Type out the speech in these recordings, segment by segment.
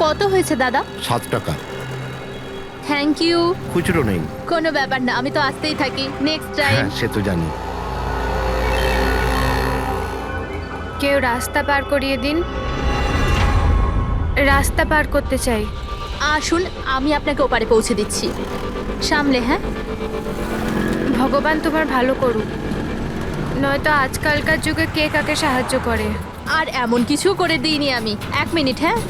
কত হয়েছে দাদা? 7 টাকা। Thank you. খুচরো নেই। কোনো ব্যাপার না, আমি তো আসতেই থাকি। Next time. হ্যাঁ, সে তো জানি। কেউ রাস্তা পার করিয়ে দিন, রাস্তা পার করতে চাই। আসুন, আমি আপনাকে ওপারে পৌঁছে দিচ্ছি। সামলে, হ্যাঁ? ভগবান তোমার ভালো করুক, নয়তো আজকালকার যুগে কে কাকে সাহায্য করে। আর এমন কিছু করে দিইনি আমি। 1 মিনিট, হ্যাঁ?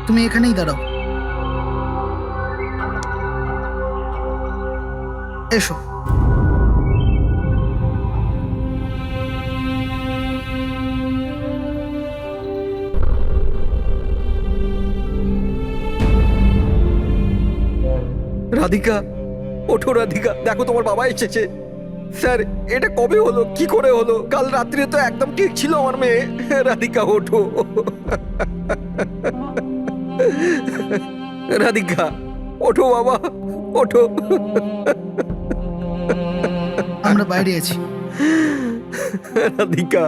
তুমি এখানেই দাঁড়াও। এসো। রাধিকা, ওঠো রাধিকা, দেখো তোমার বাবা এসেছে। স্যার, এটা কবে হলো, কি করে হলো? কাল রাত্রে তো একদম ঠিক ছিল আমার মেয়ে। রাধিকা ওঠো। রাধিকা ওঠো বাবা, ওঠো। আমরা বাইরে আছি। রাধিকা,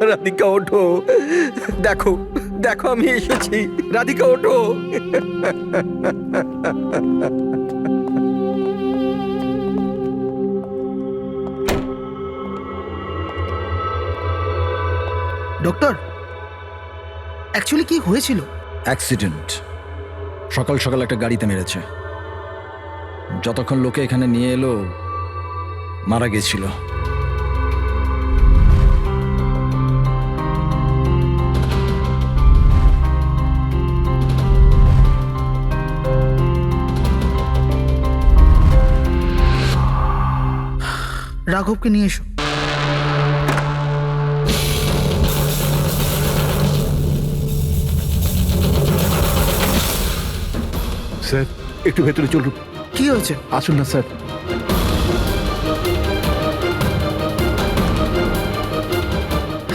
রাধিকা ওঠো। দেখো, দেখো আমি এসেছি। রাধিকা ওঠো। ডক্টর, অ্যাকচুয়ালি কি হয়েছিল? অ্যাক্সিডেন্ট। সকাল সকাল একটা গাড়িতে মেরেছে। যতক্ষণ লোকে এখানে নিয়ে এলো মারা গেছিল। রাঘবকে নিয়ে এসো। স্যার, একটু ভেতরে চলুন। কি হয়েছে? আসুন না স্যার।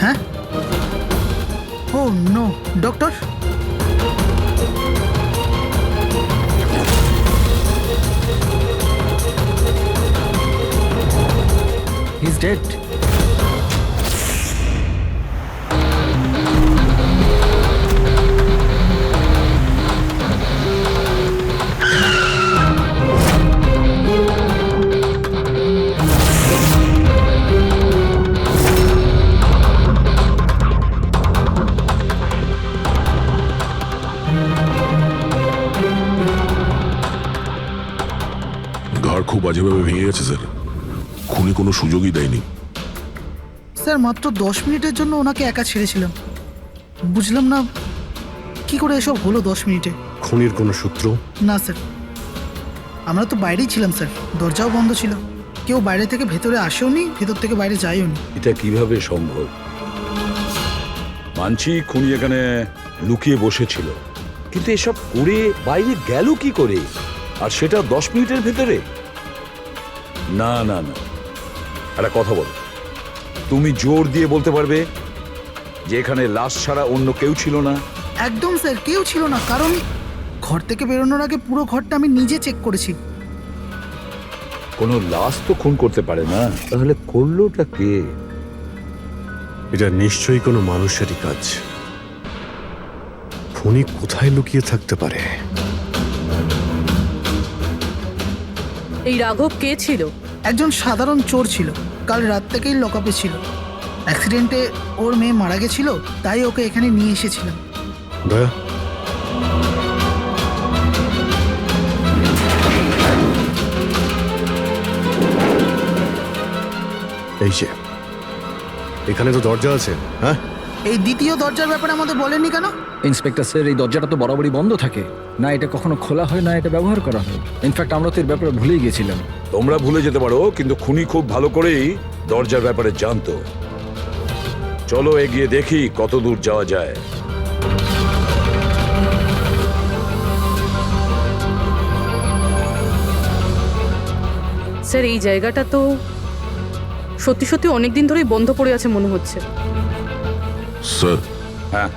হ্যাঁ? Oh no, doctor. He is dead. ঘর খুব বাজেভাবে ভেঙে গেছে স্যার। খুনি কোনো সুযোগই দেয়নি। স্যার, মাত্র 10 মিনিটের জন্য ওনাকে একা ছেড়েছিলাম। বুঝলাম না কি করে এসব হলো 10 মিনিটে। খুনির কোনো সূত্র? না স্যার, আমরা তো বাইরেই ছিলাম স্যার, দরজাও বন্ধ ছিল। কেউ বাইরে থেকে ভেতরে আসেওনি, ভেতর থেকে বাইরে যায়ওনি। এটা কিভাবে সম্ভব? মানছি খুনি এখানে লুকিয়ে বসেছিল, কিন্তু এসব করে বাইরে গেল কি করে, আর সেটা 10 মিনিটের ভেতরে? না না না, একটা কথা বলো, তুমি জোর দিয়ে বলতে পারবে যে এখানে লাশ ছাড়া অন্য কেউ ছিল না? একদম স্যার, কেউ ছিল না। কারণ ঘর থেকে বেরোনোর আগে পুরো ঘরটা আমি নিজে চেক করেছি। কোনো লাশ তো খুন করতে পারে না, তাহলে করলোটা কে? এটা নিশ্চয়ই কোনো মানুষেরই কাজ। খুনি কোথায় লুকিয়ে থাকতে পারে? এই রাঘব কে ছিল? একজন সাধারণ চোর ছিল, কাল রাত থেকেই লকআপে ছিল। অ্যাক্সিডেন্টে ওর মেয়ে মারা গেছিল, তাই ওকে এখানে নিয়ে এসেছিলাম। দয়া, এই যে এখানে তো দরজা আছে। হ্যাঁ, এই দ্বিতীয় দরজার ব্যাপারে আমাদের বলেননি কেন? ইন্সপেক্টর স্যার, এই দরজাটা তো বরাবরই বন্ধ থাকে, না এটা কখনো খোলা হয় না এটা ব্যবহার করা হয়। ইনফ্যাক্ট আমরা তো এর ব্যাপারে ভুলেই গেছিলাম। তোমরা ভুলে যেতে পারো, কিন্তু খুনি খুব ভালো করেই দরজার ব্যাপারে জানতো। চলো এগিয়ে দেখি কত দূর যাওয়া যায়। স্যার এই জায়গাটা তো সত্যি সত্যি অনেক দিন ধরেই বন্ধ পড়ে আছে মনে হচ্ছে। স্যার, হ্যাঁ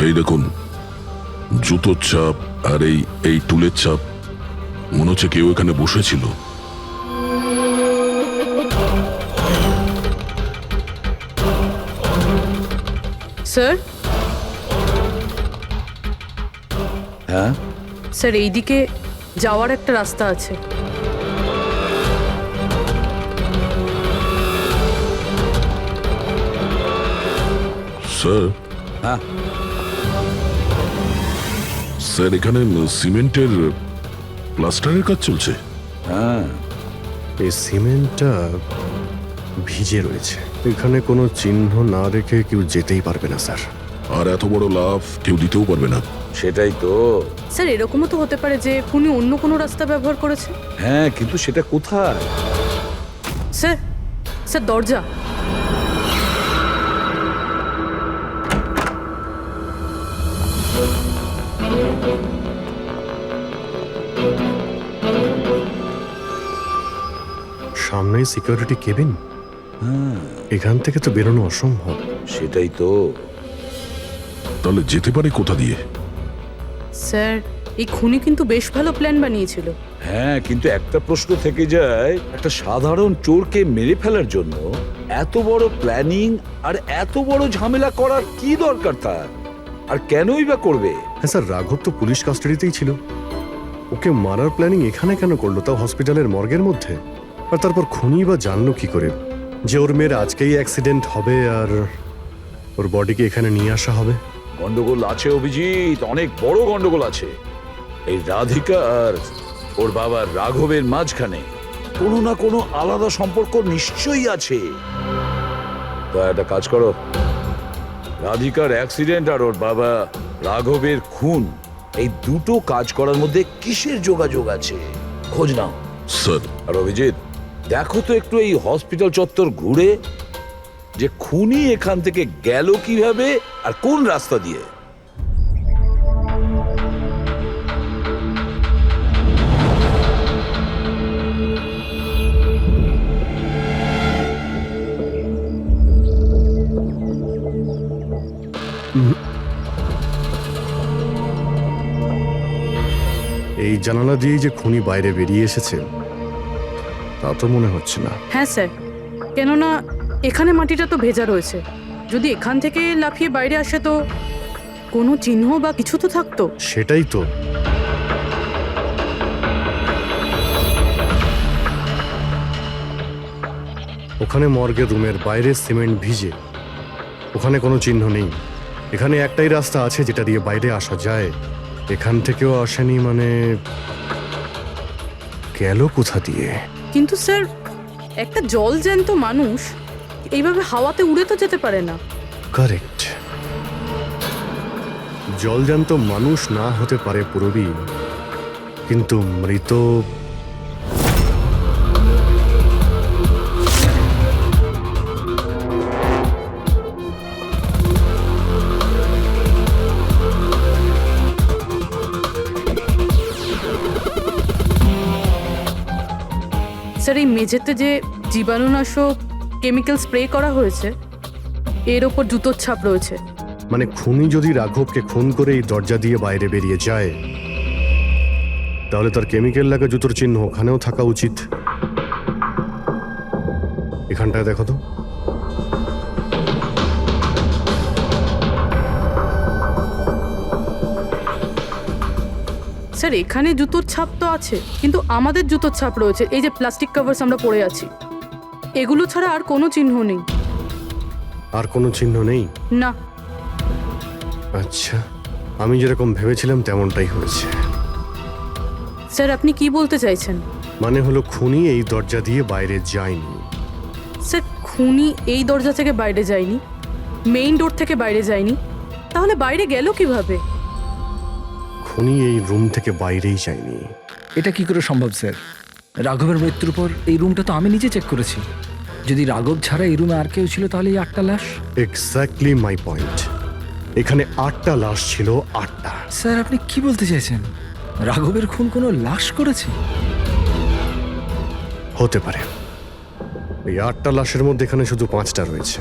এই দেখুন, জুতোর ছাপ আর এই টুলের ছাপ, মনে হচ্ছে কেউ এখানে বসেছিল। স্যার হ্যাঁ স্যার এইদিকে যাওয়ার একটা রাস্তা আছে। স্যার, হ্যাঁ স্যার এখানে সিমেন্টের প্লাস্টারের কাজ চলছে। হ্যাঁ এই সিমেন্টটা ভিজে রয়েছে, এখানে কোনো চিহ্ন না রেখে কেউ যেতেই পারবে না স্যার। আর এত বড় লাভ কেউ দিতেও পারবে না। সেটাই তো। স্যার এরকমও তো হতে পারে যে খুনি অন্য কোনো রাস্তা ব্যবহার করেছে। হ্যাঁ, কিন্তু সেটা কোথায়? স্যার স্যার দরজা। সামনেই সিকিউরিটি কেবিন, এখান থেকে তো বেরোনো অসম্ভব। সেটাই তো। তাহলে যেতে পারে কোথা দিয়ে? স্যার এই খুনি কিন্তু বেশ ভালো প্ল্যান বানিয়েছিল। হ্যাঁ, কিন্তু একটা প্রশ্ন থেকে যায়, একটা সাধারণ চোরকে মেরে ফেলার জন্য এত বড় প্ল্যানিং আর এত বড় ঝামেলা করার কি দরকার তার? আর কেনই বা করবে? হ্যাঁ স্যার, রাঘব তো পুলিশ কাস্টাডিতেই ছিল, ওকে মারার প্ল্যানিং এখানে কেন করলো, তাও হসপিটালের মর্গের মধ্যে? আর তারপর খুনি বা জানলো কি করে যে ওর মেয়ের আজকেই অ্যাক্সিডেন্ট হবে আর ওর বডিকে এখানে নিয়ে আসা হবে? গন্ডগোল আছে অভিজিৎ, অনেক বড় গন্ডগোল আছে। এই রাধিকা আর ওর বাবার রাঘবের মাঝখানে কোনো না কোনো আলাদা সম্পর্ক নিশ্চয়ই আছে। তা একটা কাজ করো, রাধিকার অ্যাক্সিডেন্ট আর ওর বাবা রাঘবের খুন, এই দুটো কাজ করার মধ্যে কিসের যোগাযোগ আছে খোঁজ নাও। স্যার, আর অভিজিৎ, দেখো তো একটু এই হসপিটাল চত্বর ঘুরে যে খুনি এখান থেকে গেল কিভাবে আর কোন রাস্তা দিয়ে। এই জানালা দিয়েই যে খুনি বাইরে বেরিয়ে এসেছে তা তো মনে হচ্ছে না। হ্যাঁ স্যার, কেননা এখানে মাটিটা তো ভেজা রয়েছে। যদি এখান থেকে লাফিয়ে বাইরে আসে তো কোনো চিহ্ন বা কিছু তো থাকতো। সেটাই তো। ওখানে মর্গের রুমের বাইরে সিমেন্ট ভিজে, ওখানে কোনো চিহ্ন নেই। এখানে একটাই রাস্তা আছে যেটা দিয়ে বাইরে আসা যায়, এখান থেকেও আসেনি, মানে গেল কোথা দিয়ে? কিন্তু স্যার একটা জল জ্যান্ত মানুষ এইভাবে হাওয়াতে উড়ে তো যেতে পারে না। কারেক্ট, জলজান্ত মানুষ না হতে পারে পুরবী, কিন্তু মৃত স্যার এই মেঝেতে যে জীবাণুনাশক কেমিক্যাল স্প্রে করা হয়েছে এর ওপর জুতোর ছাপ রয়েছে। মানে খুনি যদি রাঘবকে খুন করে এই দরজা দিয়ে বাইরে বেরিয়ে যায় তাহলে তার কেমিক্যাল লাগা জুতোর চিহ্ন ওখানেও থাকা উচিত। এখানটায় দেখো তো। স্যার এখানে জুতোর ছাপ তো আছে, কিন্তু আমাদের জুতোর ছাপ রয়েছে। এই যে প্লাস্টিক কভার্স আমরা পরে আছি, এগুলো ছাড়া আর কোনো চিহ্ন নেই। আর কোনো চিহ্ন নেই? না। আচ্ছা, আমি যেরকম ভেবেছিলাম তেমনটাই হয়েছে। স্যার আপনি কি বলতে চাইছেন? মানে হলো খুনি এই দরজা দিয়ে বাইরে যায়নি। স্যার খুনি এই দরজা থেকে বাইরে যায়নি, মেইন ডোর থেকে বাইরে যায়নি, তাহলে বাইরে গেল কিভাবে? খুনি এই রুম থেকে বাইরেই যায়নি। এটা কি করে সম্ভব স্যার? রাঘবের মৃত্যুর পর এই রুমটা তো আমি নিজে চেক করেছি। যদি রাঘব ছাড়া এই রুমে আর কেউ ছিল তাহলে এই 8টা লাশ। Exactly my point. এখানে 8টা লাশ ছিল, 8টা। স্যার আপনি কি বলতে চাইছেন? রাঘবের খুন কোনো লাশ করেছে? হতে পারে। এই 8টা লাশের মধ্যে এখানে শুধু 5টা রয়েছে।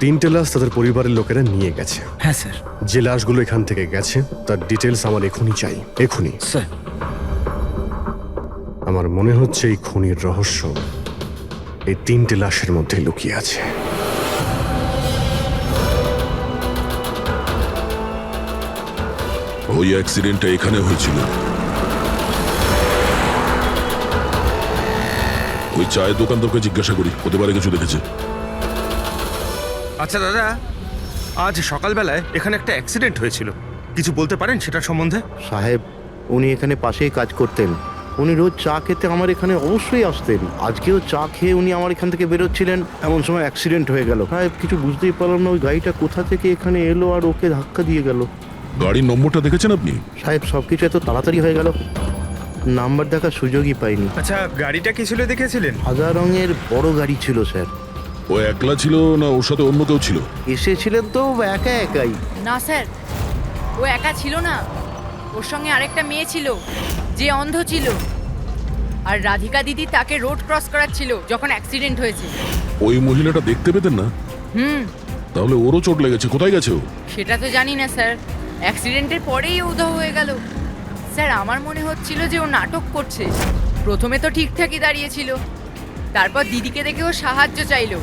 3টে লাশ তাদের পরিবারের লোকেরা নিয়ে গেছে। হ্যাঁ স্যার। যে লাশগুলো এখান থেকে গেছে তার ডিটেলস আমার এখনই চাই, এখনই। স্যার আমার মনে হচ্ছে এই খুনির রহস্য এই 3টে লাশের মধ্যে লুকিয়ে আছে। ওই অ্যাক্সিডেন্টটা এখানে হয়েছিল। ওই চায়ের দোকানদারকে জিজ্ঞাসা করি, হতে পারে কিছু দেখেছে। আচ্ছা দাদা, আজ সকালবেলায় এখানে একটা অ্যাক্সিডেন্ট হয়েছিল, কিছু বলতে পারেন সেটার সম্বন্ধে? সাহেব, উনি এখানে পাশেই কাজ করতেন। উনি রোজ চা খেতে আমার এখানে অবশ্যই আসতেন। আজকেও চা খেয়ে উনি আমার এখান থেকে বেরোচ্ছিলেন, এমন সময় অ্যাক্সিডেন্ট হয়ে গেল। সাহেব, কিছু বুঝতেই পারলাম না ওই গাড়িটা কোথা থেকে এখানে এলো আর ওকে ধাক্কা দিয়ে গেল। গাড়ির নম্বরটা দেখেছেন আপনি? সাহেব, সব কিছু এত তাড়াতাড়ি হয়ে গেল, নাম্বার দেখার সুযোগই পাইনি। আচ্ছা, গাড়িটা কি ছিল দেখেছিলেন? সাদা রঙের বড় গাড়ি ছিল স্যার। ও একলা ছিল না ওর সাথে অন্য কেউ ছিল? এসেছিলেন তো একা একাই। না স্যার, ও একা ছিল না, ওর সঙ্গে আরেকটা মেয়ে ছিল যে অন্ধ ছিল, আর রাধিকা দিদি তাকে রোড ক্রস করাচ্ছিল যখন অ্যাক্সিডেন্ট হয়েছে। ওই মহিলাটা দেখতে পেতেন না? তাহলে ওরও চোট লেগেছে, কোথায় গেছে ও? সেটা তো জানি না স্যার, অ্যাক্সিডেন্টের পরেই ও উধাও হয়ে গেল। স্যার, আমার মনে হচ্ছিল যে ও নাটক করছে। প্রথমে তো ঠিকঠাকই দাঁড়িয়েছিল, তারপর দিদিকে দেখে ও সাহায্য চাইলো।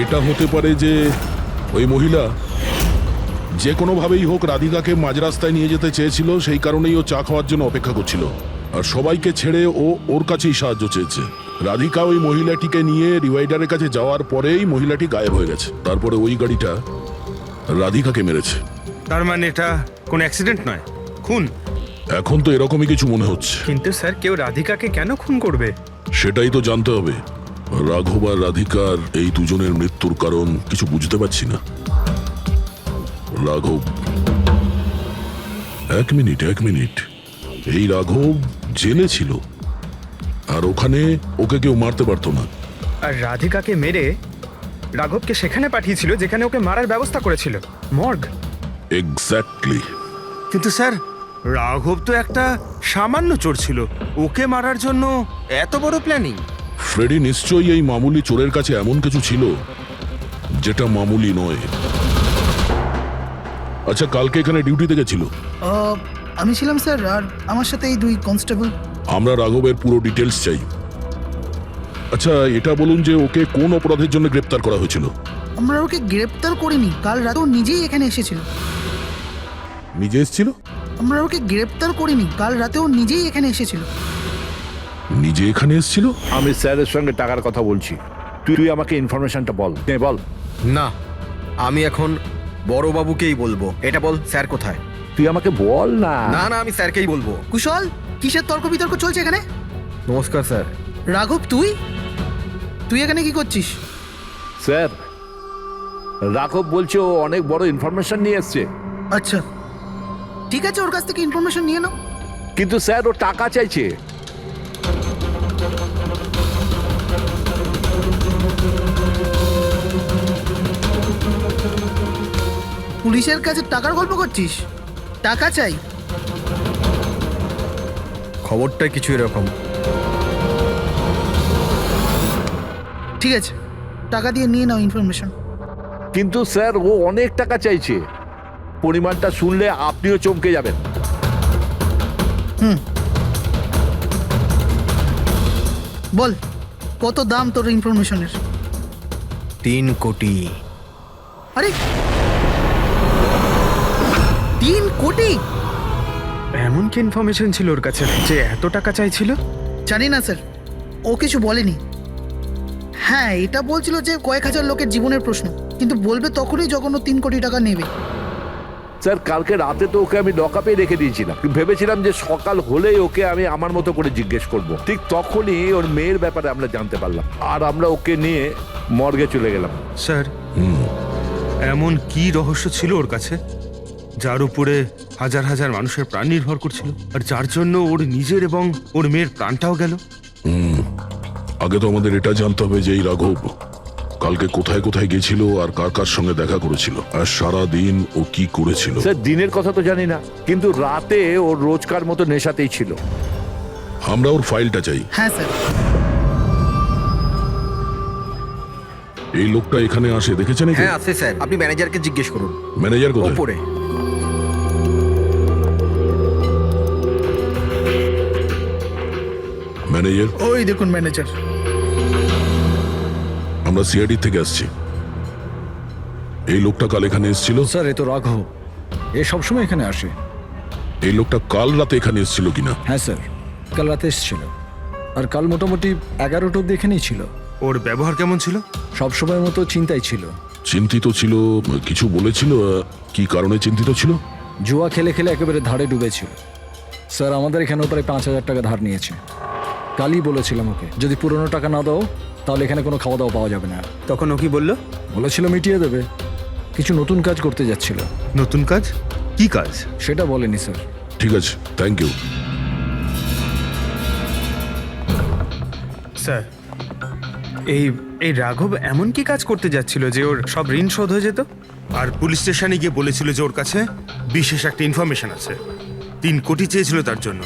এটা হতে পারে যে ওই মহিলা যে কোনোভাবেই হোক রাধিকাকে মাঝ রাস্তায় নিয়ে যেতে চেয়েছিল, সেই কারণেই ও চা খাওয়ার জন্য অপেক্ষা করছিল, আর সবাইকে ছেড়ে ও ওর কাছেই সাহায্য চেয়েছে। রাধিকা ওই মহিলাটিকে নিয়ে ডিভাইডারের কাছে যাওয়ার পরেই মহিলাটি গায়েব হয়ে গেছে। তারপরে ওই গাড়িটা রাধিকাকে মেরেছে। তার মানে এটা কোনো অ্যাক্সিডেন্ট নয়, খুন? এখন তো এরকমই কিছু মনে হচ্ছে। কিন্তু স্যার, কেউ রাধিকাকে কেন খুন করবে? সেটাই তো জানতে হবে। রাঘব আর রাধিকার এই দুজনের মৃত্যুর কারণ কিছু বুঝতে পারছি না। রাঘব, এক মিনিট, এই রাঘব জেলে ছিল, আর ওখানে ওকে কেউ মারতে পারতো না। আর রাধিকাকে মেরে রাঘবকে সেখানে পাঠিয়েছিল যেখানে ওকে মারার ব্যবস্থা করেছিল, মর্গ। এক্স্যাক্টলি। কিন্তু স্যার, রাঘব তো একটা সামান্য চোর ছিল, ওকে মারার জন্য এত বড় প্ল্যানিং? ফ্রেডি নিশ্চয়ই এই মামুলি চোরের কাছে এমন কিছু ছিল যেটা মামুলি নয়। আচ্ছা, কালকে এখানে ডিউটিতে গেছিল? আমি ছিলাম স্যার, আর আমার সাথে এই 2 কনস্টেবল। আমরা রাঘবের পুরো ডিটেলস চাই। আচ্ছা, এটা বলুন যে ওকে কোন অপরাধের জন্য গ্রেপ্তার করা হয়েছিল? আমরা ওকে গ্রেপ্তার করিনি, কাল রাতে ও নিজেই এখানে এসেছিল। নিজে এসেছিল? আমরা ওকে গ্রেপ্তার করিনি, কাল রাতে ও নিজেই এখানে এসেছিল। নিজে এখানে এসেছিল? আমি স্যারের সঙ্গে টাকার কথা বলছি, তুই আমাকে ইনফরমেশনটা বল। বল। না, আমি এখন বড়বাবুকেই বলবো। এটা বল, স্যার কোথায়? তুই আমাকে বল না। না, আমি স্যারকেই বলবো। কুশল, কিসের তর্ক বিতর্ক চলছে এখানে? নমস্কার স্যার। রাঘব, তুই এখানে কি করছিস? স্যার, রাঘব বলছে ও অনেক বড় ইনফরমেশন নিয়ে এসছে। আচ্ছা, ঠিক আছে, ওর কাছ থেকে ইনফরমেশন নিয়ে নাও। কিন্তু স্যার, ও টাকা চাইছে। পুলিশের কাছে টাকার গল্প করছিস? টাকা চাই? খবরটা কিছু এরকম। ঠিক আছে, টাকা দিয়ে নিয়ে নাও ইনফরমেশন। কিন্তু স্যার, ও অনেক টাকা চাইছে, পরিমাণটা শুনলে আপনিও চমকে যাবেন। বল, কত দাম তোর ইনফরমেশনের? 3 কোটি। আরে, 3 কোটি? এমন কি ইনফরমেশন ছিল ওর কাছে যে এত টাকা চাইছিল? জানি না স্যার, ও কিছু বলেনি। হ্যাঁ, এটা বলছিল যে কয়েক হাজার লোকের জীবনের প্রশ্ন, কিন্তু বলবে তখনই যখন ও 3 কোটি টাকা নেবে। স্যার, কালকে রাতে তো ওকে আমি লকআপে রেখে দিয়েছিলাম, ভেবেছিলাম যে সকাল হলেই ওকে আমি আমার মতো করে জিজ্ঞেস করব। ঠিক তখনই ওর মেয়ের ব্যাপারে আমরা জানতে পারলাম, আর আমরা ওকে নিয়ে মর্গে চলে গেলাম। স্যার, এমন কি রহস্য ছিল ওর কাছে যার উপরে হাজার হাজার মানুষের প্রাণ নির্ভর করছিল, আর যার জন্য ওর নিজের এবং ওর মেয়ের প্রাণটাও গেল? আগে তো আমাদের এটা জানতে হবে যে এই রাঘব কালকে কোথায় কোথায় গেছিল আর কার কার সঙ্গে দেখা করেছিল আর সারা দিন ও কি করেছিল। স্যার দিনের কথা তো জানি না, কিন্তু রাতে ওর রোজকার মতো নেশাতেই ছিল। আমরা ওর ফাইলটা চাই। হ্যাঁ স্যার। এই লোকটা এখানে আসে দেখেছেন? হ্যাঁ আছে স্যার, আপনি ম্যানেজারকে জিজ্ঞেস করুন। ম্যানেজার কোথায়? ওপরে। ম্যানেজার? ওই দেখুন ম্যানেজার। আমরা সিআইডি থেকে আসছি। এই লোকটা কাল এখানে এসেছিল? স্যার এ তো রাঘব, এ সবসময় এখানে আসে। এই লোকটা কাল রাতে এখানে এসেছিল কিনা? হ্যাঁ স্যার, কাল রাতে এসেছিল আর কাল মোটামুটি 11টা অব্দি এখানেই ছিল। ওর ব্যবহার কেমন ছিল? সবসময়ের মতো চিন্তায় ছিল। চিন্তিত ছিল? কিছু বলেছিল? কি কারণে চিন্তিত ছিল? জুয়া খেলে খেলে একেবারে ধারে ডুবেছিল স্যার। আমাদের এখানেও প্রায় 5,000 টাকা ধার নিয়েছে। কালই বলেছিলাম ওকে যদি পুরনো টাকা না দাও তাহলে এখানে কোনো খাওয়া দাওয়া পাওয়া যাবে না। তখন ও কি বললো? বলেছিল মিটিয়ে দেবে। কিছু নতুন কাজ করতে যাচ্ছিল। নতুন কাজ? কি কাজ? সেটা বলেনি স্যার। ঠিক আছে, থ্যাংক ইউ। স্যার এই এই রাঘব এমন কি কাজ করতে যাচ্ছিল যে ওর সব ঋণ শোধ হয়ে যেত? আর পুলিশ স্টেশনে গিয়ে বলেছিল যে ওর কাছে বিশেষ একটা ইনফরমেশন আছে, 3 কোটি চেয়েছিল তার জন্য।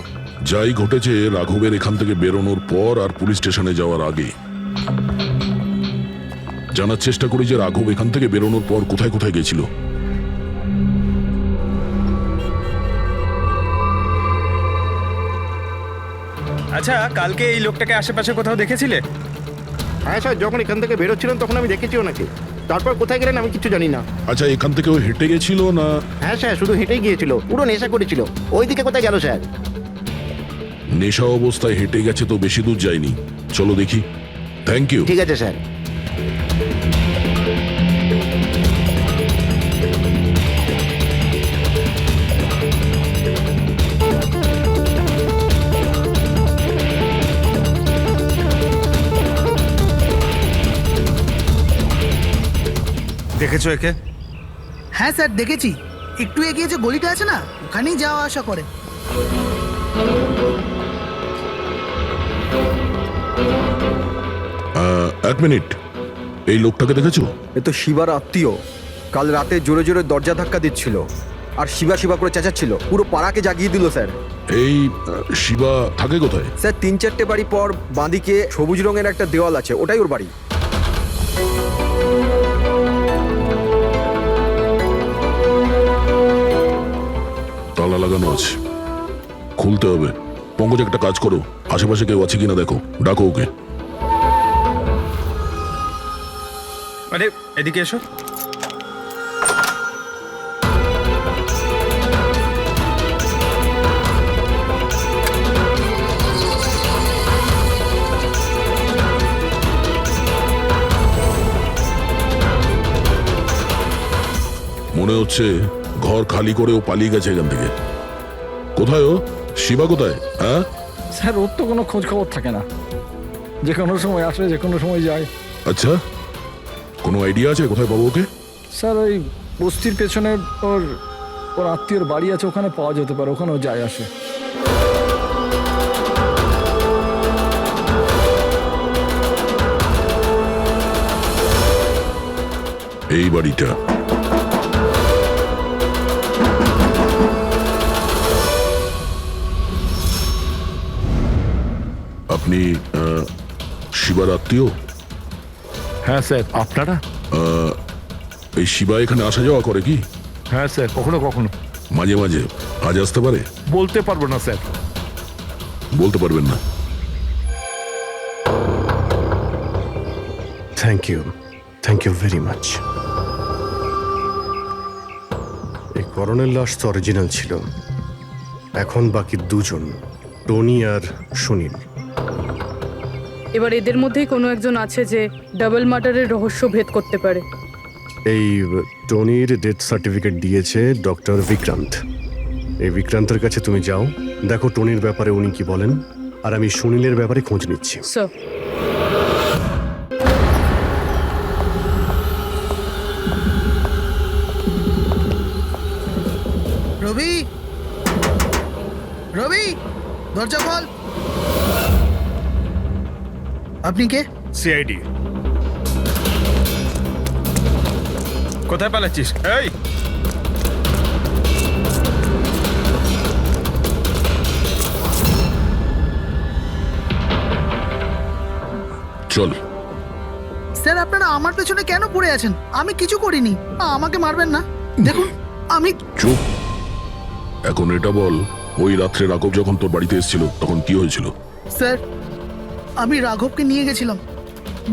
যাই ঘটেছে রাঘবের এখান থেকে বেরোনোর পর আর পুলিশ স্টেশনে যাওয়ার আগে জানার চেষ্টা করি যে রাঘব এখান থেকে বেরোনোর পর কোথায় কোথায় গেছিল। আচ্ছা কালকে এই লোকটাকে আশেপাশে কোথাও দেখেছিলে? হ্যাঁ স্যার, যখন এখান থেকে বেরোচ্ছিলাম তখন আমি দেখেছি ওনাকে। তারপর কোথায় গেলেন আমি কিছু জানি না। আচ্ছা, এখান থেকে ও হেঁটে গেছিল না? হ্যাঁ স্যার, শুধু হেঁটেই গিয়েছিল, পুরো নেশা করেছিল। ওইদিকে কোথায় গেল স্যার? নেশা অবস্থায় হেঁটে গেছে তো বেশি দূর যায়নি। চলো দেখি। Thank you. ঠিক আছে স্যার। দেখেছো একে? হ্যাঁ স্যার দেখেছি, একটু এগিয়ে যে গলিটা আছে না ওখানেই যাওয়া আসা করে। এক মিনিট, এই লোকটাকে দেখেছো? এ তো শিবার আত্মীয়। কাল রাতে জোরে জোরে দরজা ধাক্কা দিচ্ছিল আর শিবা শিবা করে চেঁচাচ্ছিল, পুরো পাড়াকে জাগিয়ে দিল স্যার। এই শিবা থাকে কোথায়? স্যার 3-4টে বাড়ি পর বাঁদিকে সবুজ রঙের একটা দেওয়াল আছে, ওটাই ওর বাড়ি। তালা লাগানো আছে, খুলতে হবে। পঙ্কজ একটা কাজ করো, আশেপাশে কেউ আছে কিনা দেখো, ডাকো ওকে। আরে এদিকে এসো। মনে হচ্ছে ঘর খালি করে ও পালিয়ে গেছে এখান থেকে। কোথায় ও? শিবা কোথায়? হ্যাঁ স্যার ওর তো কোনো খোঁজ খবর থাকে না, যে কোনো সময় আসে যে কোনো সময় যায়। আচ্ছা, কোনো আইডিয়া আছে কোথায় পাবো ওকে? স্যার ওই বস্তির পেছনে ওর ওর আত্মীয়র বাড়ি আছে, ওখানে পাওয়া যেতে পারে, ওখানেও যায় আসে। এই বাড়িটা। আপনি শিবার আত্মীয়? হ্যাঁ স্যার। আপনারা? এই শিবা এখানে আসা যাওয়া করে কি? হ্যাঁ স্যার, কখনো কখনো। মাঝে মাঝে। আজ আসতে পারে? বলতে পারবো না স্যার। বলতে পারবেন না? Thank you very much. এই করণের লাশ তো অরিজিনাল ছিল। এখন বাকি দুজন, টনি আর সুনীল। এবার এদের মধ্যেই কোনো একজন আছে যে ডাবল মার্ডারের রহস্য ভেদ করতে পারে। এই টনির ডেথ সার্টিফিকেট দিয়েছে ডক্টর বিক্রান্ত। এই বিক্রান্তের কাছে তুমি যাও, দেখো টনির ব্যাপারে উনি কি বলেন, আর আমি সুনীলের ব্যাপারে খোঁজ নিচ্ছি। স্যার রবি, রবি দরজা খোল। আপনি কে? সিআইডি। কোথায় পালাচ্ছিস? এই চল। স্যার আপনারা আমার পেছনে কেন পড়ে আছেন? আমি কিছু করিনি। আমাকে মারবেন না। দেখুন আমি চুপ। এখন এটা বল, ওই রাত্রে রাঘব যখন তোর বাড়িতে এসেছিল তখন কি হয়েছিল? স্যার আমি রাঘবকে নিয়ে গেছিলাম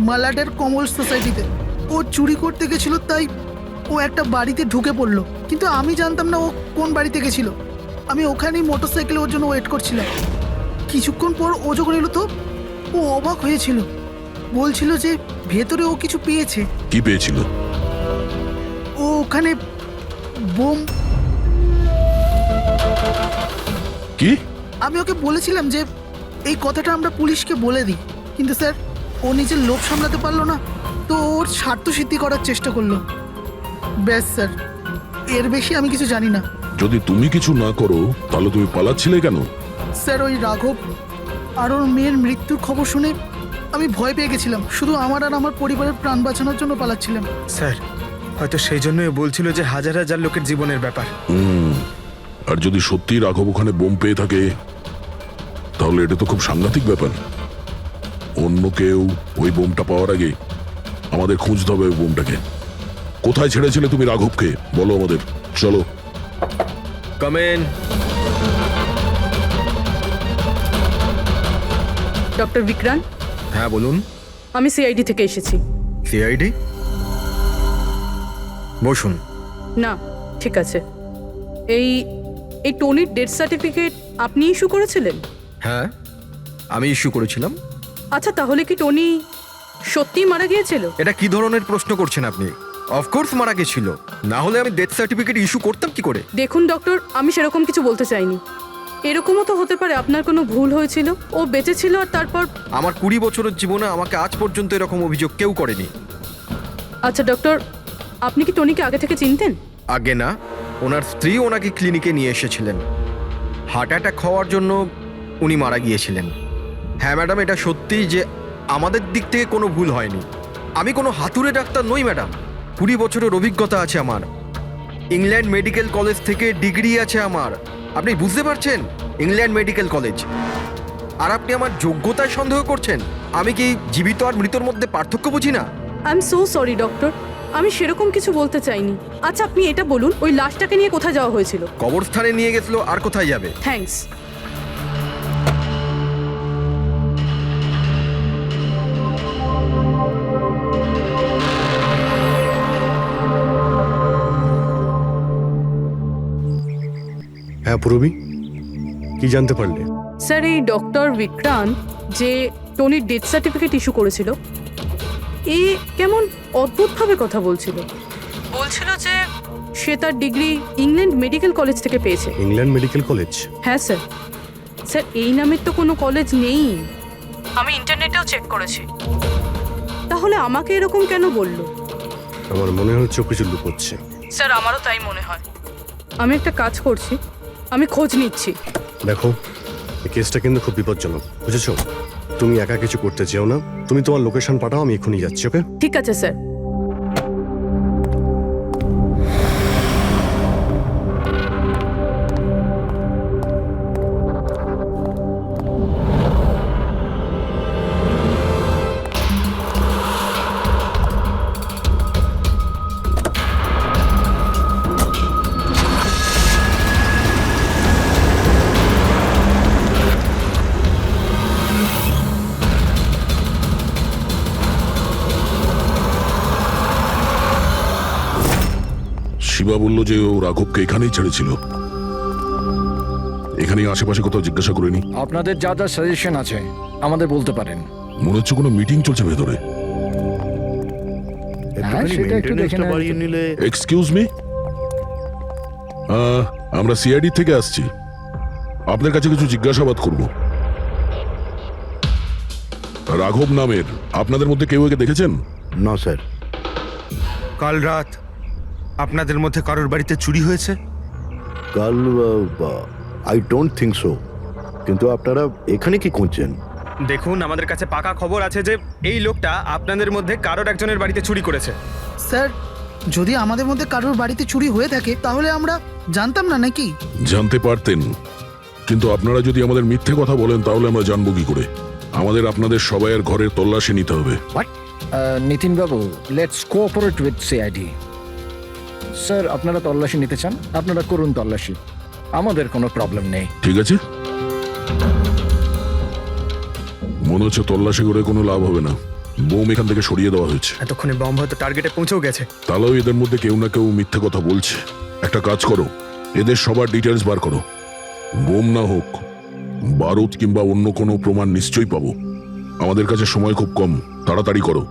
মালাডের কমল সোসাইটিতে। ও চুরি করতে গেছিল, তাই ও একটা বাড়িতে ঢুকে পড়লো, কিন্তু আমি জানতাম না ও কোন বাড়িতে গেছিল। আমি ওখানেই মোটরসাইকেলে ওর জন্য ওয়েট করছিলাম। কিছুক্ষণ পর ও যখন এলো তো ও অবাক হয়েছিল, বলছিল যে ভেতরে ও কিছু পেয়েছে। কি পেয়েছিল? ও ওখানে বোম। কি? আমি ওকে বলেছিলাম যে এই কথাটা আমরা পুলিশকে বলে দিই, কিন্তু স্যার ও নিজের লোভ সামলাতে পারলো না, তো ওর স্বার্থ সিদ্ধি করার চেষ্টা করলো। ব্যাস স্যার, এর বেশি আমি কিছু জানি না। যদি তুমি কিছু না করো তাহলে তুমি পালাচ্ছিলে কেন? স্যার ওই রাঘব আর ওর মেয়ের মৃত্যুর খবর শুনে আমি ভয় পেয়ে গেছিলাম। শুধু আমার আর আমার পরিবারের প্রাণ বাঁচানোর জন্য পালাচ্ছিলাম। স্যার হয়তো সেই জন্যই বলছিল যে হাজার হাজার লোকের জীবনের ব্যাপার। আর যদি সত্যি রাঘব ওখানে বোম পেয়ে থাকে তাহলে এটা তো খুব সাংঘাতিক ব্যাপার। অন্য কেউ ওই বোমটা পাওয়ার আগে আমাদের খুঁজতে হবে ওই বোমটাকে। কোথায় ছেড়েছিলে তুমি রাঘবকে বলো আমাদের। চলো। কমেন। ডক্টর বিক্রান্ত, হ্যাঁ বলুন। আমি সিআইডি থেকে এসেছি। সিআইডি? বসুন। না ঠিক আছে, এই এই টনির ডেথ সার্টিফিকেট আপনি ইস্যু করেছিলেন? হ্যাঁ আমি ইস্যু করেছিলাম। আচ্ছা তাহলে কি টনি সত্যিই মারা গিয়েছিল? এটা কি ধরনের প্রশ্ন করছেন আপনি? অফকোর্স মারা গেছিল, না হলে আমি ডেথ সার্টিফিকেট ইস্যু করতাম কি করে? দেখুন ডক্টর, আমি সেরকম কিছু বলতে চাইনি। এরকমও তো হতে পারে আপনার কোনো ভুল হয়েছিল, ও বেঁচে ছিল আর তারপর। আমার 20 বছরের জীবনে আমাকে আজ পর্যন্ত এরকম অভিযোগ কেউ করেনি। আচ্ছা ডক্টর, আপনি কি টনিকে আগে থেকে চিনতেন? আগে না, ওনার স্ত্রী ওনাকে ক্লিনিকে নিয়ে এসেছিলেন। হার্ট অ্যাটাক হওয়ার জন্য উনি মারা গিয়েছিলেন। হ্যাঁ ম্যাডাম, এটা সত্যি যে আমাদের দিক থেকে কোনো ভুল হয়নি। আমি কোনো হাতুড়ে ডাক্তার নই ম্যাডাম। 20 বছরের অভিজ্ঞতা আছে আমার। ইংল্যান্ড মেডিকেল কলেজ থেকে ডিগ্রি আছে আমার। আপনি বুঝতে পারছেন? England medical college. আর আপনি আমার যোগ্যতায় সন্দেহ করছেন? আমি কি জীবিত আর মৃতর মধ্যে পার্থক্য বুঝি না? I am so sorry doctor, আমি সেরকম কিছু বলতে চাইনি। আচ্ছা আপনি এটা বলুন, ওই লাশটাকে নিয়ে কোথায় যাওয়া হয়েছিল? কবরস্থানে নিয়ে গেছিল, আর কোথায় যাবে? থ্যাঙ্কস। হ্যাঁ পূরবী, কি জানতে পারলে? স্যার এই ডক্টর বিক্রান্ত যে টনির ডেথ সার্টিফিকেট ইস্যু করেছিল, এ কেমন অদ্ভুতভাবে কথা বলছিল। বলছিল যে সে তার ডিগ্রি ইংল্যান্ড মেডিকেল কলেজ থেকে পেয়েছে। England medical college? হ্যাঁ স্যার। স্যার এই নামের তো কোনো কলেজ নেই, আমি ইন্টারনেটেও চেক করেছি। তাহলে আমাকে এরকম কেন বলল? আমার মনে হচ্ছে ও কিছু লুকোচ্ছে। স্যার আমারও তাই মনে হয়। আমি একটা কাজ করছি, আমি খোঁজ নিচ্ছি। দেখো, এই কেসটা কিন্তু খুব বিপজ্জনক, বুঝেছো? তুমি একা কিছু করতে চেও না। তুমি তোমার লোকেশন পাঠাও, আমি এখনই যাচ্ছি। ওকে? ঠিক আছে স্যার। শিবা বলল যে ও রাঘবকে এখানেই ছেড়েছিল। এখানেই আশেপাশে কোথাও জিজ্ঞাসা করেনি? আপনাদের যা যা সাজেশন আছে আমাদের বলতে পারেন। মনে হচ্ছে কোনো মিটিং চলছে ভেতরে। সেটা একটু দেখে নেওয়া বাড়িয়ে নিলে। এক্সকিউজ মি, আমরা সিআইডি থেকে আসছি। আপনার কাছে কিছু জিজ্ঞাসাবাদ করব। রাঘব নামের আপনাদের মধ্যে কেউ একে দেখেছেন? না স্যার। কাল রাত আপনাদের মধ্যে কারোর বাড়িতে চুরি হয়েছে? কাল আই ডোন্ট থিঙ্ক সো। কিন্তু আপনারা এখানে কি খুঁজছেন? দেখুন, আমাদের কাছে পাকা খবর আছে যে এই লোকটা আপনাদের মধ্যে কারোর একজনের বাড়িতে চুরি করেছে। স্যার যদি আমাদের মধ্যে কারোর বাড়িতে চুরি হয়ে থাকে তাহলে আমরা জানতাম না নাকি? জানতে পারতেন, কিন্তু আপনারা যদি আমাদের মিথ্যে কথা বলেন তাহলে আমরা জানবো কি করে? আমাদের আপনাদের সবাইয়ের ঘরের তল্লাশি নিতে হবে। নিতিন বাবু, let's cooperate with CID. Sir, আপনারা তল্লাশি নিতে চান, আপনারা করুন তল্লাশি, আমাদের কোনো প্রবলেম নেই। ঠিক আছে, মনে হচ্ছে তল্লাশি করে কোনো লাভ হবে না। বোম এখান থেকে সরিয়ে দেওয়া হয়েছে। এতক্ষণে বম হয়তো টার্গেটে পৌঁছেও গেছে। তাহলেও এদের মধ্যে কেউ না কেউ মিথ্যে কথা বলছে। একটা কাজ করো, এদের সবার ডিটেলস বার করো। বোম না হোক, বারুদ কিংবা অন্য কোনো প্রমাণ নিশ্চয়ই পাবো। আমাদের কাছে সময় খুব কম, তাড়াতাড়ি করো।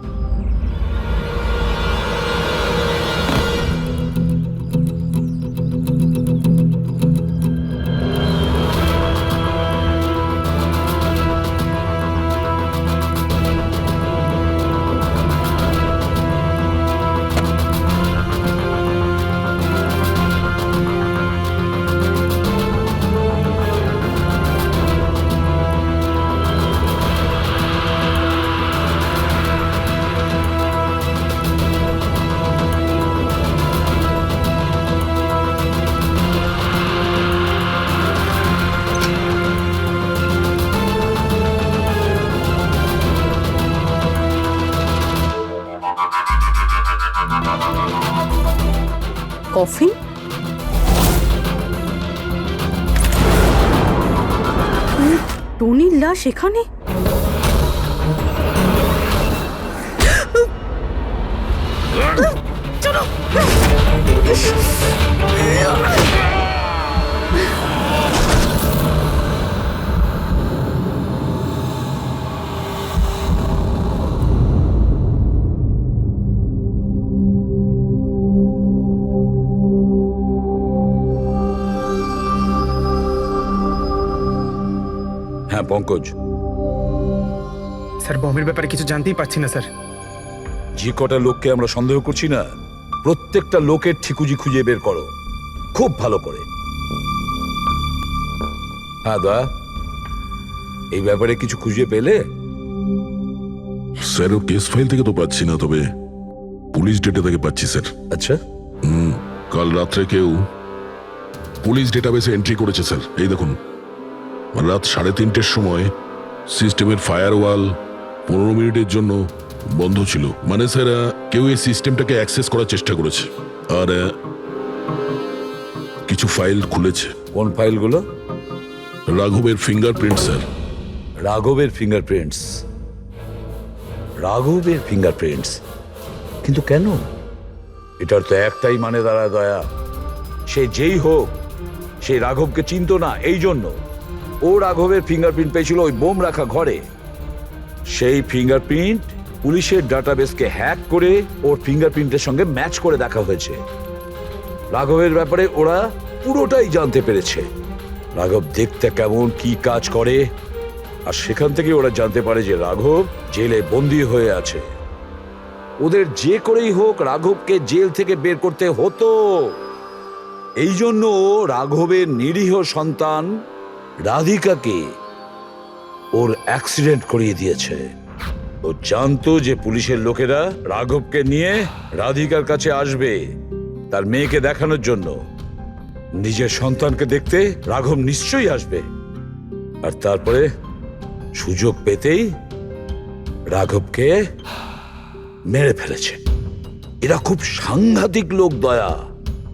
কফিন? টনির লাশ এখানে? হ্যাঁ পঙ্কজ, স্যার বমের ব্যাপারে কিছু জানতেই পারছি না স্যার। যে কটা লোককে আমরা সন্দেহ করছি না, প্রত্যেকটা লোকের ঠিকুজি খুঁজে বের করো খুব ভালো করে। হ্যাঁ দা, এই ব্যাপারে কিছু খুঁজে পেলে? স্যার, ও কেস ফাইল থেকে তো পাচ্ছি না, তবে পুলিশ ডেটা থেকে পাচ্ছি স্যার। আচ্ছা, কাল রাত্রে কেউ পুলিশ ডেটাবেসে এন্ট্রি করেছে স্যার। এই দেখুন, রাত 3:30-র সময় সিস্টেমের ফায়ারওয়াল 15 মিনিটের জন্য বন্ধ ছিল। মানে স্যার, কেউ এই সিস্টেমটাকে অ্যাক্সেস করার চেষ্টা করেছে আর কিছু ফাইল খুলেছে। কোন ফাইলগুলো? রাঘবের ফিঙ্গারপ্রিন্ট স্যার। রাঘবের ফিঙ্গারপ্রিন্টস? রাঘবের ফিঙ্গারপ্রিন্টস? কিন্তু কেন? এটার তো একটাই মানে দাঁড়ায় দয়া, সে যেই হোক সেই রাঘবকে চিনতো না, এই জন্য ও রাঘবের ফিঙ্গারপ্রিন্ট পেয়েছিল ওই বোম রাখা ঘরে। সেই ফিঙ্গারপ্রিন্ট পুলিশের ডাটাবেসকে হ্যাক করে ওর ফিঙ্গারপ্রিন্টের সঙ্গে ম্যাচ করে দেখা হয়েছে। রাঘবের ব্যাপারে ওরা পুরোটাই জানতে পেরেছে, রাঘব দেখতে কেমন, কি কাজ করে, আর সেখান থেকে ওরা জানতে পারে যে রাঘব জেলে বন্দী হয়ে আছে। ওদের যে করেই হোক রাঘবকে জেল থেকে বের করতে হতো। এই জন্য রাঘবের নিরীহ সন্তান রাধিকাকে ওর অ্যাক্সিডেন্ট করিয়ে দিয়েছে। ও জানতো যে পুলিশের লোকেরা রাঘবকে নিয়ে রাধিকার কাছে আসবে তার মেয়েকে দেখানোর জন্য। নিজের সন্তানকে দেখতে রাঘব নিশ্চয়ই আসবে, আর তারপরে সুযোগ পেতেই রাঘবকে মেরে ফেলেছে। এরা খুব সাংঘাতিক লোক দয়া,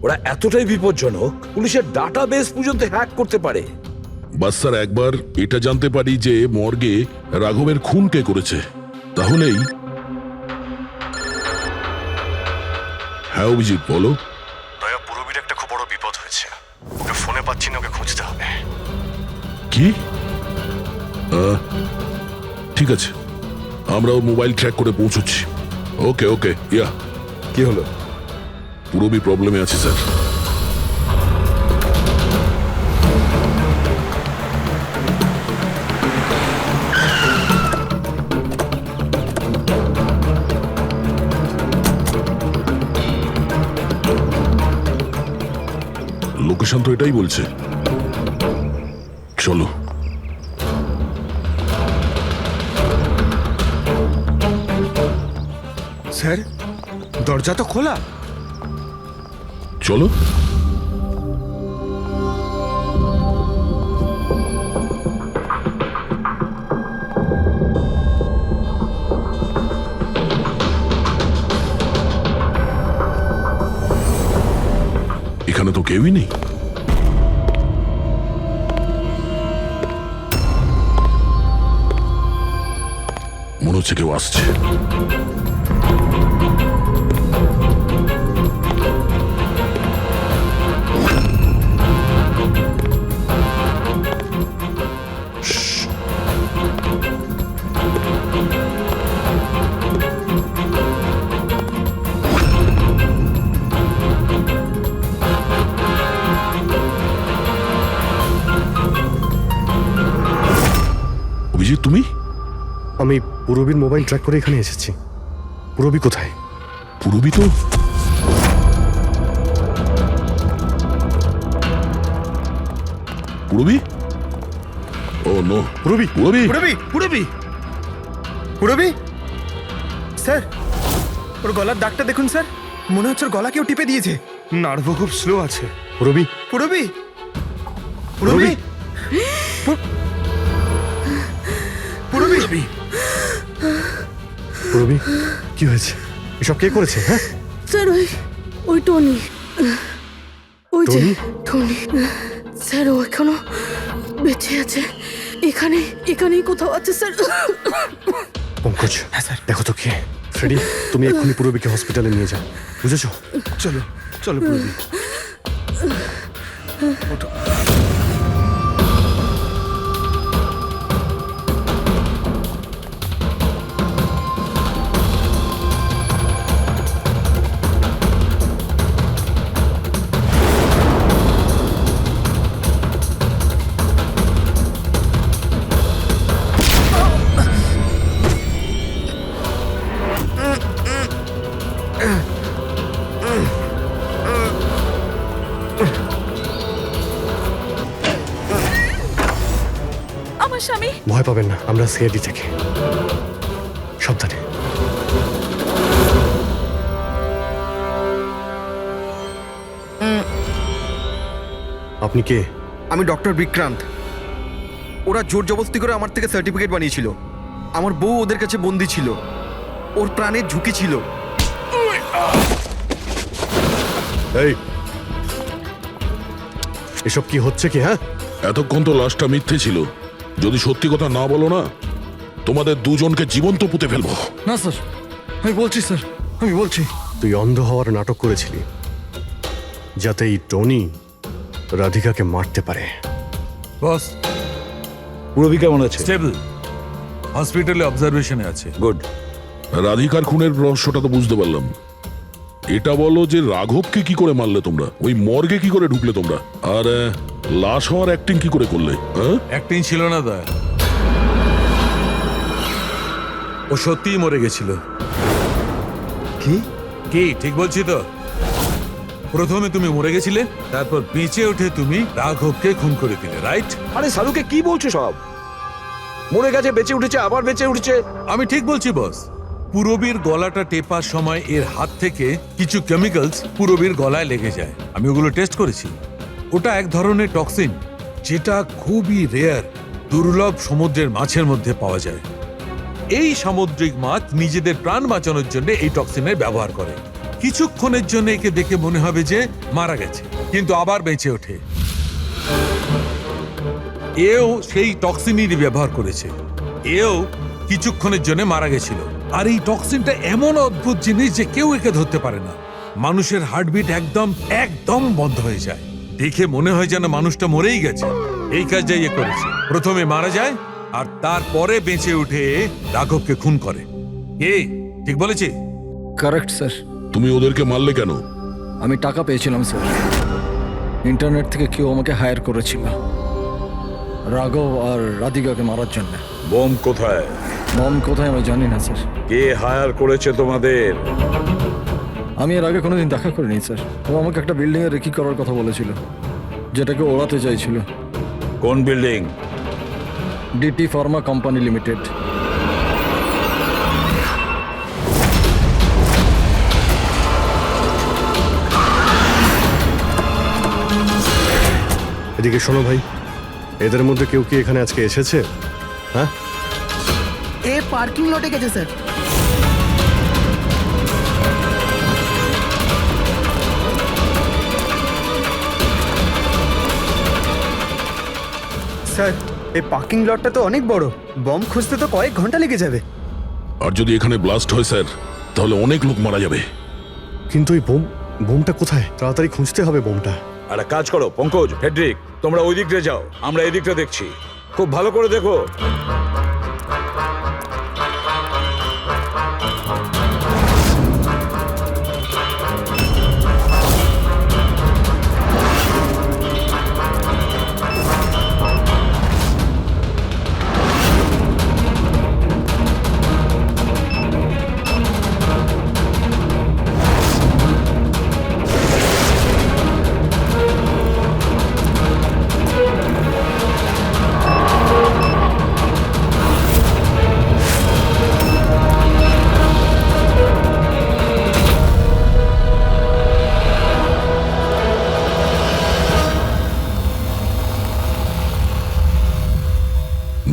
ওরা এতটাই বিপজ্জনক পুলিশের ডাটাবেস পর্যন্ত হ্যাক করতে পারে। বাস স্যার, একবার এটা জানতে পারি যে মর্গে রাঘবের খুন কে করেছে, তাহলেই। হ্যাঁ অভিজিৎ, বলো। দয়া, পুরবীর একটা খুব বড় বিপদ হয়েছে, ওকে ফোনে পাচ্ছি না, ওকে খুঁজতে হবে। কি? ঠিক আছে, আমরা ওর মোবাইল ট্র্যাক করে পৌঁছচ্ছি। ওকে ওকে, ইয়া। কি হলো? পুরবী প্রবলেমে আছে স্যার। লোকেশন তো এটাই বলছে, চলো। স্যার, দরজা তো খোলা। চলো। এখানে তো কেউই নেই। মনে হচ্ছে কেউ আসছে। অভিজিৎ, তুমি? আমি পুরবীর মোবাইল ট্র্যাক করে এখানে এসেছি। পুরবী কোথায়? পুরবী তো পুরবী? ও নো, পুরবী! পুরবী! পুরবী, পুরবী, পুরবী! স্যার, ওর গলার দাগটা দেখুন স্যার, মনে হচ্ছে ওর গলা কেউ টিপে দিয়েছে। নার্ভ খুব স্লো আছে। পুরবী! পুরবী, পুরবী, পুরবী! পুরবী, কি হয়েছে? এসব কে করেছে? হ্যাঁ, স্যার ওই টনি, ওই যে টনি? টনি স্যার, ও এখনো বেঁচে আছে। এখানেই কোথাও আছে স্যার। পঙ্কজ, দেখো তো কে। ফ্রেডি, তুমি এক্ষুনি পুরবীকে হসপিটালে নিয়ে যাও, বুঝেছো? চলো চলো পুরবী। আমার স্বামী। ভয় পাবেন না, আমরা সিআইডি থেকে। সাবধানে। আপনি কে? আমি ডক্টর বিক্রান্ত। ওরা জোর জবরদস্তি করে আমার থেকে সার্টিফিকেট বানিয়েছিল। আমার বউ ওদের কাছে বন্দি ছিল, ওর প্রাণের ঝুঁকি ছিল। এই, এসব কি হচ্ছে কি? হ্যাঁ, এতক্ষণ তো লাশটা মিথ্যে ছিল। যদি সত্যি কথা না বলো না, তোমাদের দুজনকে জীবন্ত পুঁতে ফেলবো। না স্যার, আমি বলছি স্যার, আমি বলছি। তুই অন্ধ হওয়ার নাটক করেছিলি যাতে এই টনি রাধিকাকে মারতে পারে। বস, পুরবী কেমন আছে? স্টেবল, হসপিটালে অবজারভেশনে আছে। গুড। রাধিকার খুনের রহস্যটা তো বুঝতে পারলাম। এটা বলো যে রাঘবকে কি করে মারলে তোমরা? ওই মর্গে কি করে ঢুকলে তোমরা? আর লাশ হওয়ার অ্যাক্টিং কি করে করলে? হ্যাঁ, অ্যাক্টিং ছিল না দা, ও সত্যিই মরে গেছিল। কি? কি ঠিক বলছি তো? প্রথমে তুমি মরে গেছিলে, তারপর বেঁচে উঠে তুমি রাঘবকে খুন করে দিলে, রাইট? আরে সালুকে কি বলছো সব? মরে গেছে, বেঁচে উঠেছে, আবার বেঁচে উঠেছে। আমি ঠিক বলছি বস। পুরবীর গলাটা টেপার সময় এর হাত থেকে কিছু কেমিক্যালস পুরবীর গলায় লেগে যায়। আমি ওগুলো টেস্ট করেছি। ওটা এক ধরনের টক্সিন, যেটা খুবই রেয়ার, দুর্লভ সমুদ্রের মাছের মধ্যে পাওয়া যায়। এই সামুদ্রিক মাছ নিজেদের প্রাণ বাঁচানোর জন্য এই টক্সিনের ব্যবহার করে। কিছুক্ষণের জন্য একে দেখে মনে হবে যে মারা গেছে, কিন্তু আবার বেঁচে ওঠে। এও সেই টক্সিনেরই ব্যবহার করেছে। এও কিছুক্ষণের জন্য মারা গেছিল। আর এই টক্সিনটা এমন অদ্ভুত জিনিস যে কেউ একে ধরতে পারে না। মানুষের হার্টবিট একদম বন্ধ হয়ে যায়। দেখে মনে হয় যেন মানুষটা মরেই গেছে। এই কাজটা ইয়ে করেছে, প্রথমে মারা যায় আর তারপরে বেঁচে উঠে রাঘবকে খুন করে। ঠিক বলেছি? Correct sir. তুমি ওদেরকে মারলে কেন? আমি টাকা পেয়েছিলাম স্যার। ইন্টারনেট থেকে কেউ আমাকে হায়ার করেছিল রাঘব আর রাধিকাকে মারার জন্য। বম কোথায়? বম কোথায় আমি জানি না স্যার। কে হায়ার করেছে তোমাদের? আমি এর আগে কোনোদিন দেখা করিনি স্যার। ও আমাকে একটা বিল্ডিং এ রেকি করার কথা বলেছিল, যেটাকে ওড়াতে চাইছিল। কোন building? DT pharma company limited. এদিকে শোনো ভাই, এদের মধ্যে কেউ কি এখানে আজকে এসেছে? হ্যাঁ, এ পার্কিং লটে গেছে স্যার। স্যার এই পার্কিং লটটা তো অনেক বড়, বম খুঁজতে তো কয়েক ঘন্টা লেগে যাবে। আর যদি এখানে ব্লাস্ট হয় স্যার, তাহলে অনেক লোক মারা যাবে। কিন্তু ওই বোমটা কোথায়? তাড়াতাড়ি খুঁজতে হবে বোমটা। একটা কাজ করো পঙ্কজ, ফেডরিক, তোমরা ওই দিকটা যাও, আমরা এই দিকটা দেখছি। খুব ভালো করে দেখো।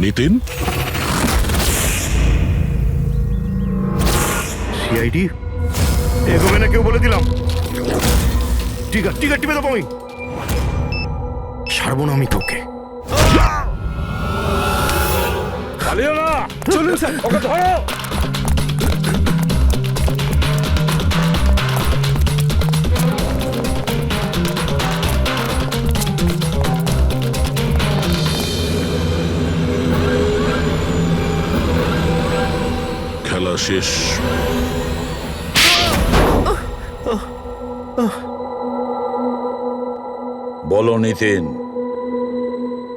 নিতিন, সিআইডি এগোবে না কেউ বলে দিলাম। টিকার টিপে দেবো আমি, ছাড়বো না আমি তোকে। পালিও না, চলুন স্যার। ওকে ধরো। খেলা শেষ। বলো নিতিন,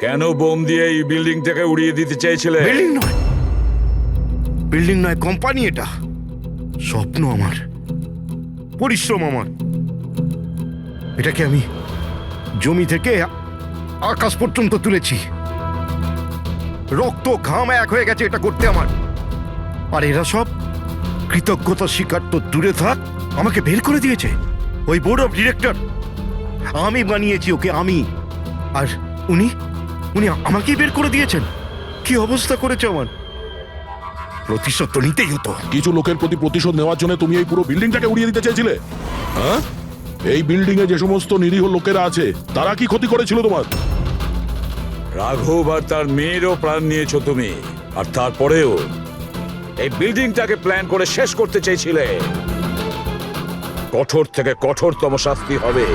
কেন বোম দিয়ে এই বিল্ডিংটাকে উড়িয়ে দিতে চেয়েছিলে? বিল্ডিং নয় কোম্পানি, এটা স্বপ্ন আমার, পরিশ্রম আমার। এটাকে আমি জমি থেকে আকাশ পর্যন্ত তুলেছি, রক্ত ঘাম এক হয়ে গেছে এটা করতে আমার। আর এরা সব কৃতজ্ঞতা স্বীকার তো দূরে থাক, আমাকে বের করে দিয়েছে ওই বোর্ড অফ ডিরেক্টর। আমি বানিয়েছি ওকে, আমি। আর উনি আমাকেই বের করে দিয়েছেন। কি অবস্থা করেছে আমার! প্রতিশোধ তো নিতেই হতো। কিছু লোকের প্রতি প্রতিশোধ নেওয়ার জন্য তুমি এই পুরো বিল্ডিংটাকে উড়িয়ে দিতে চেয়েছিলে? হ্যাঁ, এই বিল্ডিং এ যে সমস্ত নিরীহ লোকেরা আছে তারা কি ক্ষতি করেছিল তোমার? রাঘব আর তার মেয়েরও প্রাণ নিয়েছো তুমি, আর তারপরেও এই বিল্ডিংটাকে প্ল্যান করে শেষ করতে চেয়েছিলে। কঠোর থেকে কঠোরতম শাস্তি হবে।